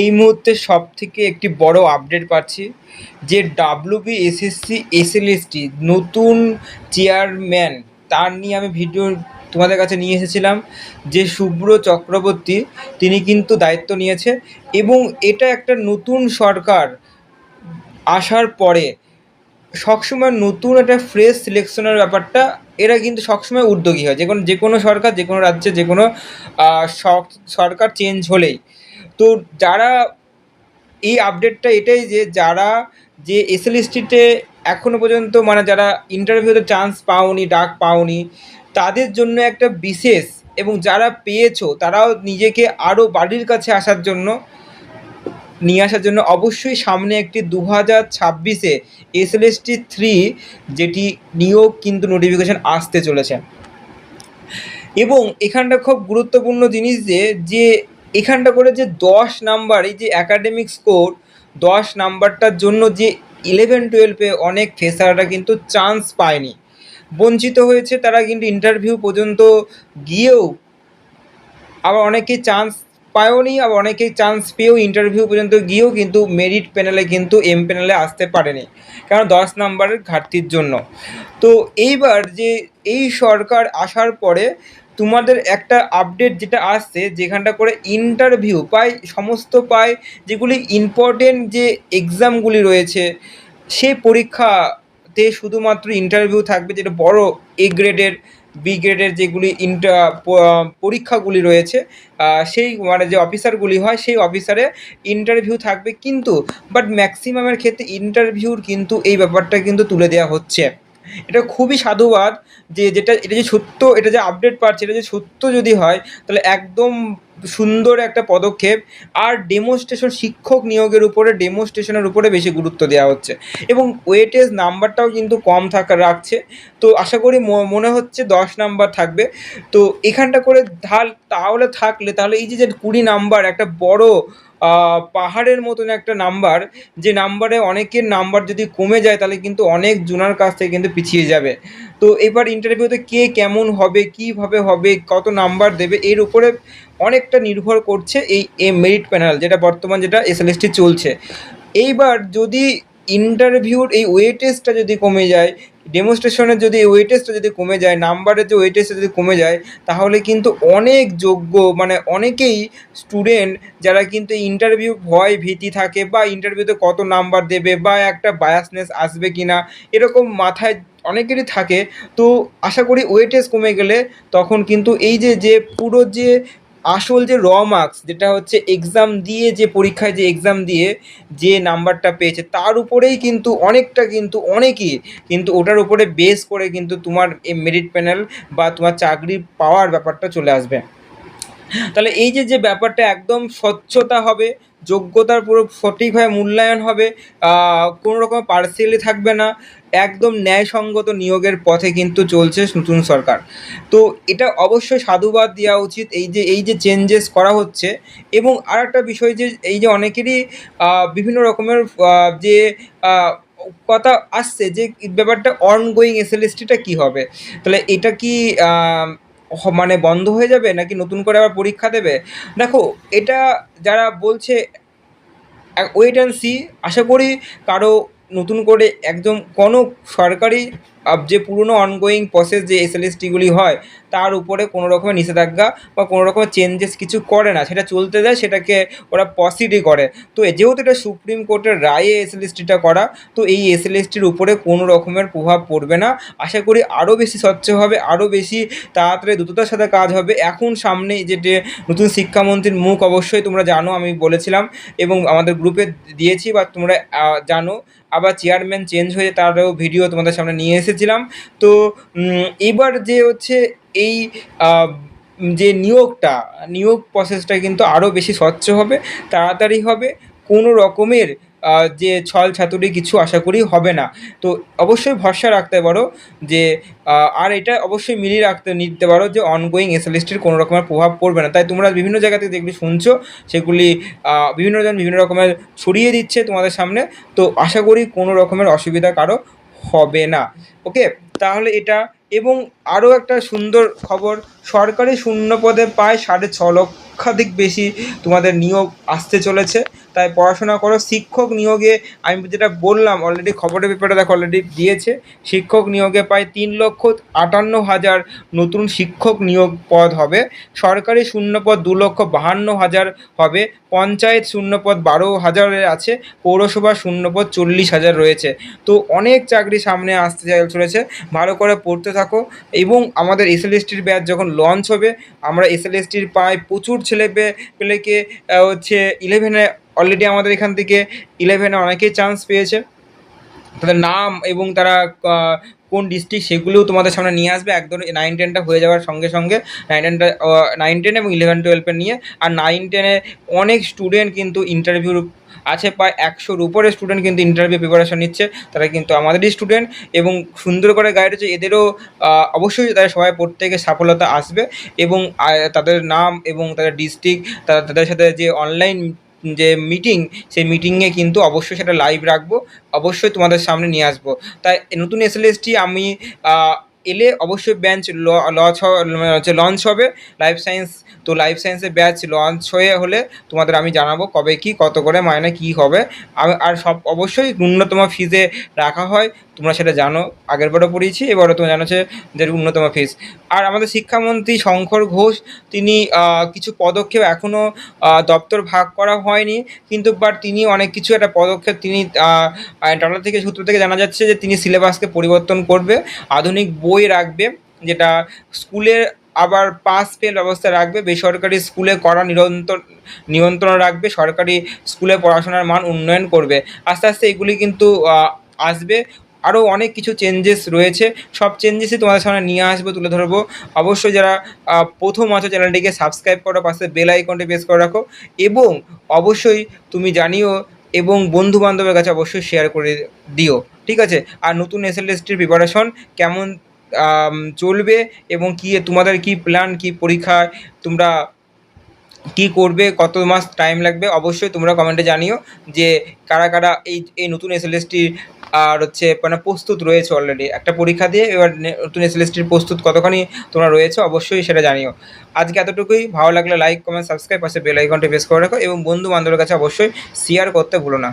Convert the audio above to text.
এই মুহূর্তে সবথেকে একটি বড় আপডেট পাচ্ছি যে ডাব্লিউবিএসএসসি এসএলএসটি নতুন চেয়ারম্যান তার নিয়ে আমি ভিডিও তোমাদের কাছে নিয়ে এসেছিলাম। যে শুভ্র চক্রবর্তী তিনি কিন্তু দায়িত্ব নিয়েছে এবং এটা একটা নতুন সরকার আসার পরে সবসময় নতুন একটা ফ্রেশ সিলেকশনের ব্যাপারটা এরা কিন্তু সবসময় উদ্যোগী হয়। যে কোনো সরকার, যে কোনো রাজ্যে, যে কোনো সরকার চেঞ্জ হলেই তো যারা এই আপডেটটা এটাই যে যারা যে এসএলএসটিতে এখনও পর্যন্ত মানে যারা ইন্টারভিউতে চান্স পাওনি, ডাক পাওনি, তাদের জন্য একটা বিশেষ, এবং যারা পেয়েছো তারাও নিজেকে আরও বাড়ির কাছে নিয়ে আসার জন্য অবশ্যই সামনে একটি 2026-এ এসএলএসটি 3 যেটি নিয়োগ কিন্তু নোটিফিকেশান আসতে চলেছে। এবং এখানটা খুব গুরুত্বপূর্ণ জিনিস যে এখানটা করে যে 10 নাম্বার, এই যে অ্যাকাডেমিক স্কোর 10 নাম্বারটার জন্য যে 11-12-এ অনেক ফ্রেশাররা কিন্তু চান্স পায়নি, বঞ্চিত হয়েছে। তারা কিন্তু ইন্টারভিউ পর্যন্ত গিয়েও আবার অনেকেই চান্স পায়ওনি, আবার অনেকেই চান্স পেয়েও ইন্টারভিউ পর্যন্ত গিয়েও কিন্তু মেরিট প্যানেলে কিন্তু প্যানেলে আসতে পারেনি, কারণ 10 নাম্বারের ঘাটতির জন্য। তো এইবার যে এই সরকার আসার পরে তোমাদের একটা আপডেট যেটা আসছে, যেখানটা করে ইন্টারভিউ সমস্ত পায়, যেগুলি ইম্পর্টেন্ট যে এক্সামগুলি রয়েছে সেই পরীক্ষাতে শুধুমাত্র ইন্টারভিউ থাকবে, যেটা বড় এ গ্রেডের, বি গ্রেডের যেগুলি পরীক্ষাগুলি রয়েছে, সেই মানে যে অফিসারগুলি হয় সেই অফিসারে ইন্টারভিউ থাকবে, কিন্তু বাট ম্যাক্সিমামের ক্ষেত্রে ইন্টারভিউর কিন্তু এই ব্যাপারটা কিন্তু তুলে দেওয়া হচ্ছে। এটা খুবই সাধুবাদ যে এটা যে সত্য, এটা যে আপডেট পাচ্ছে, এটা যে সত্য যদি হয় তাহলে একদম সুন্দর একটা পদক্ষেপ। আর ডেমোস্ট্রেশন, শিক্ষক নিয়োগের উপরে ডেমোস্ট্রেশনের উপরে বেশি গুরুত্ব দেওয়া হচ্ছে, এবং ওয়েটেজ নাম্বারটাও কিন্তু কম রাখছে। তো আশা করি মনে হচ্ছে 10 নাম্বার থাকবে। তো এখানটা করে তাহলে এই যে 20 নাম্বার একটা বড় পাহাড়ের মতন একটা নাম্বার, যে নাম্বারে অনেকের নাম্বার যদি কমে যায় তাহলে কিন্তু অনেক জুনার কাছ থেকে কিন্তু পিছিয়ে যাবে। তো এবার ইন্টারভিউতে কে কেমন হবে, কীভাবে হবে, কত নাম্বার দেবে, এর উপরে অনেকটা নির্ভর করছে এই মেরিট প্যানেল, যেটা এসএলএসটি চলছে। এইবার যদি ইন্টারভিউর এই ওয়েটেজটা যদি কমে যায়, ডেমনস্ট্রেশনের যদি এই ওয়েটেজটা যদি কমে যায়, নাম্বারের যে ওয়েটেজটা যদি কমে যায়, তাহলে কিন্তু অনেক যোগ্য মানে অনেকেই স্টুডেন্ট যারা কিন্তু ইন্টারভিউ ভয় ভীতি থাকে, বা ইন্টারভিউতে কত নাম্বার দেবে, বা একটা বায়াসনেস আসবে কি না, এরকম মাথায় অনেকেরই থাকে। তো আশা করি ওয়েটেজ কমে গেলে তখন কিন্তু এই যে পুরো যে আসল যে মার্কস, যেটা হচ্ছে এক্সাম দিয়ে, যে পরীক্ষায় যে এক্সাম দিয়ে যে নাম্বারটা পেয়েছে তার উপরেই কিন্তু অনেকেই কিন্তু ওটার উপরে বেস করে কিন্তু তোমার এই মেরিট প্যানেল বা তোমার চাকরি পাওয়ার ব্যাপারটা চলে আসবে। তাহলে এই যে ব্যাপারটা একদম স্বচ্ছতা হবে, যোগ্যতার পুরো সঠিকভাবে মূল্যায়ন হবে, কোনো রকম পার্সিয়ালি থাকবে না, একদম ন্যায়সঙ্গত নিয়োগের পথে কিন্তু চলছে নতুন সরকার। তো এটা অবশ্যই সাধুবাদ দেওয়া উচিত, এই যে চেঞ্জেস করা হচ্ছে। এবং আর একটা বিষয়, যে এই যে অনেকেরই বিভিন্ন রকমের যে কথা আসছে, যে ব্যাপারটা অনগোয়িং এসএলএসটিটা কী হবে, তাহলে এটা কি মানে বন্ধ হয়ে যাবে, নাকি নতুন করে আবার পরীক্ষা দেবে? দেখো, এটা যারা বলছে ওয়েট অ্যান্ড সি। আশা করি কারো নতুন করে একদম কোনো সরকারি যে পুরনো অনগোয়িং প্রসেস যে এসএলএসটিগুলি হয় তার উপরে কোনো রকমের নিষেধাজ্ঞা বা কোনো রকমের চেঞ্জেস কিছু করে না, সেটা চলতে দেয়, সেটাকে ওরা প্রসিডই করে। তো যেহেতু এটা সুপ্রিম কোর্টের রায়ে এসএলএসটিটা করা, তো এই এসএলএসটির উপরে কোনো রকমের প্রভাব পড়বে না। আশা করি আরও বেশি স্বচ্ছ হবে, আরও বেশি তাড়াতাড়ি দ্রুততার সাথে কাজ হবে। এখন সামনে যে নতুন শিক্ষামন্ত্রীর মুখ অবশ্যই তোমরা জানো, আমি বলেছিলাম এবং আমাদের গ্রুপে দিয়েছি বা তোমরা জানো। আবার চেয়ারম্যান চেঞ্জ হয়ে তারও ভিডিও তোমাদের সামনে নিয়ে এসেছিলাম। তো এবার যে হচ্ছে এই যে নিয়োগ প্রসেসটা কিন্তু আরও বেশি স্বচ্ছ হবে, তাড়াতাড়ি হবে, কোনো রকমের যে ছল ছাতুরি কিছু আশা করি হবে না। তো অবশ্যই ভরসা রাখতে পারো যে আর এটা অবশ্যই মিলিয়ে নিতে পারো যে অনগোয়িং এসএলএসটির কোনো রকমের প্রভাব পড়বে না। তাই তোমরা বিভিন্ন জায়গা থেকে যেগুলি শুনছো সেগুলি বিভিন্নজন বিভিন্ন রকমের ছড়িয়ে দিচ্ছে তোমাদের সামনে। তো আশা করি কোনো রকমের অসুবিধা কারো হবে না। ওকে, তাহলে এটা। এবং আরও একটা সুন্দর খবর, সরকারি শূন্য পদে প্রায় 6.5 লক্ষ লক্ষাধিক বেশি তোমাদের নিয়োগ আসতে চলেছে। তাই পড়াশোনা করো। শিক্ষক নিয়োগে আমি যেটা বললাম অলরেডি, খবরের পেপারে দেখো অলরেডি দিয়েছে, শিক্ষক নিয়োগে প্রায় 3,58,000 নতুন শিক্ষক নিয়োগ পদ হবে। সরকারি শূন্যপদ 2,52,000 হবে। পঞ্চায়েত শূন্যপদ 12,000 আছে। পৌরসভা শূন্যপদ 40,000 রয়েছে। তো অনেক চাকরি সামনে আসতে চলেছে। ভালো করে পড়তে থাকো। এবং আমাদের এসএলএসটির ব্যাচ যখন লঞ্চ হবে, আমরা এসএলএসটির প্রায় প্রচুর পেলেকে হচ্ছে 11-এ অলরেডি আমাদের এখান থেকে 11-এ অনেকেই চান্স পেয়েছে। তাদের নাম এবং তারা কোন ডিস্ট্রিক্ট সেগুলোও তোমাদের সামনে নিয়ে আসবে একদম 9-10টা হয়ে যাওয়ার সঙ্গে সঙ্গে। 9-10 এবং 11-12 নিয়ে। আর 9-10-এ অনেক স্টুডেন্ট কিন্তু ইন্টারভিউ আছে, প্রায় 100-র উপরে স্টুডেন্ট কিন্তু ইন্টারভিউ প্রিপারেশন নিচ্ছে। তারা কিন্তু আমাদেরই স্টুডেন্ট এবং সুন্দর করে গাইড হচ্ছে। এদেরও অবশ্যই তারা সবাই প্রত্যেকে সফলতা আসবে এবং তাদের নাম এবং তাদের ডিস্ট্রিক্ট, তাদের সাথে যে অনলাইন যে মিটিং, সেই মিটিংয়ে কিন্তু অবশ্যই সেটা লাইভ রাখবো, অবশ্যই তোমাদের সামনে নিয়ে আসবো। তাই নতুন এসএলএসটি আমি এলে অবশ্যই ব্যাচ লঞ্চ হবে লাইফ সায়েন্স। তো লাইফ সায়েন্সের ব্যাচ লঞ্চ হলে তোমাদের আমি জানাবো কবে কী, কত করে মাইনে কী হবে। আর সব অবশ্যই ন্যূনতম ফিজে রাখা হয়, তোমরা সেটা জানো, আগেরবারও পড়িয়েছি, এবারও তোমরা জানাচ্ছে যে ন্যূনতম ফিজ। আর আমাদের শিক্ষামন্ত্রী শঙ্কর ঘোষ, তিনি কিছু পদক্ষেপ এখনও দপ্তর ভাগ করা হয়নি, কিন্তু তিনি অনেক কিছু একটা পদক্ষেপ তিনি ডাটা থেকে সূত্র থেকে জানা যাচ্ছে যে তিনি সিলেবাসকে পরিবর্তন করবে, আধুনিক বই রাখবে, যেটা স্কুলের আবার পাস ফেল ব্যবস্থা রাখবে, বেসরকারি স্কুলে কড়া নিয়ন্ত্রণ রাখবে, সরকারি স্কুলে পড়াশোনার মান উন্নয়ন করবে। আস্তে আস্তে এগুলি কিন্তু আসবে। আরও অনেক কিছু চেঞ্জেস রয়েছে, সব চেঞ্জেসই তোমাদের সামনে নিয়ে আসবো, তুলে ধরবো। অবশ্যই যারা প্রথম আছো চ্যানেলটিকে সাবস্ক্রাইব করো, পাশে বেল আইকনটি প্রেস করে রাখো এবং অবশ্যই তুমি জানিও এবং বন্ধু বান্ধবের কাছে অবশ্যই শেয়ার করে দিও, ঠিক আছে? আর নতুন এসএলএসটির প্রিপারেশন কেমন চলবে এবং কী তোমাদের কী প্ল্যান, কী পরীক্ষায় তোমরা কী করবে, কত মাস টাইম লাগবে, অবশ্যই তোমরা কমেন্টে জানিও যে কারা কারা এই নতুন এসএলএসটির আর মানে প্রস্তুত রয়েছে অলরেডি একটা পরীক্ষা দিয়ে। এবার নতুন এসএলএসটির প্রস্তুত কতখানি তোমরা রয়েছে অবশ্যই সেটা জানিও। আজকে এতটুকুই। ভালো লাগলে লাইক, কমেন্ট, সাবস্ক্রাইব, পাশে বেল আইকনটি প্রেস করে রাখো এবং বন্ধু বান্ধবের কাছে অবশ্যই শেয়ার করতে ভুলো না।